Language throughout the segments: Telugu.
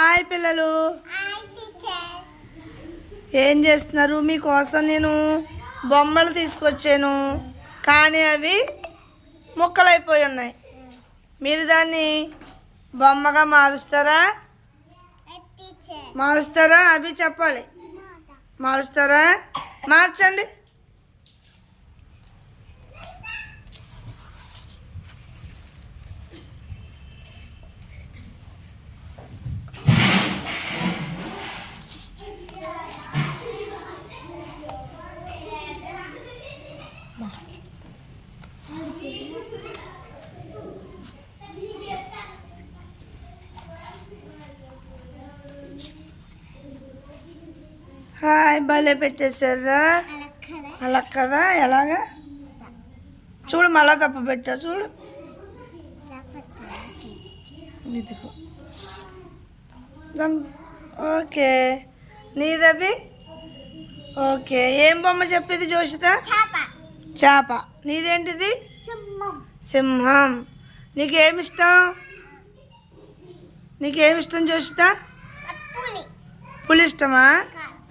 హాయ్ పిల్లలు, ఏం చేస్తున్నారు? మీకోసం నేను బొమ్మలు తీసుకొచ్చాను, కానీ అవి ముక్కలైపోయి ఉన్నాయి. మీరు దాన్ని బొమ్మగా మారుస్తారా? అవి చెప్పాలి. మారుస్తారా? మార్చండి. హాయ్, భలే పెట్టేశారా? అలా కదా? ఎలాగా? చూడు, మళ్ళా తప్ప పెట్టా చూడు. ఓకే, నీదవి ఓకే. ఏం బొమ్మ చెప్పేది జోషిత? చేప. నీదేంటిది? సింహం. నీకేమిష్టం జోషిత? పులి ఇష్టమా?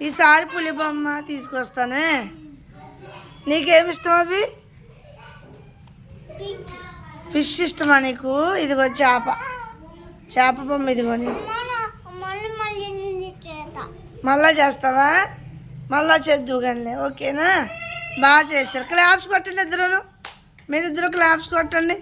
ఈసారి పులి బొమ్మ తీసుకొస్తానే. నీకేమిష్టం? అవి ఫిష్ ఇష్టమా నీకు? ఇదిగో చేప బొమ్మ. ఇదిగో మళ్ళా చేస్తావా? మళ్ళా చేద్దు కానీ. ఓకేనా? బాగా చేశారు. క్లాప్స్ కొట్టండి ఇద్దరు. మీరిద్దరు క్లాప్స్ కొట్టండి.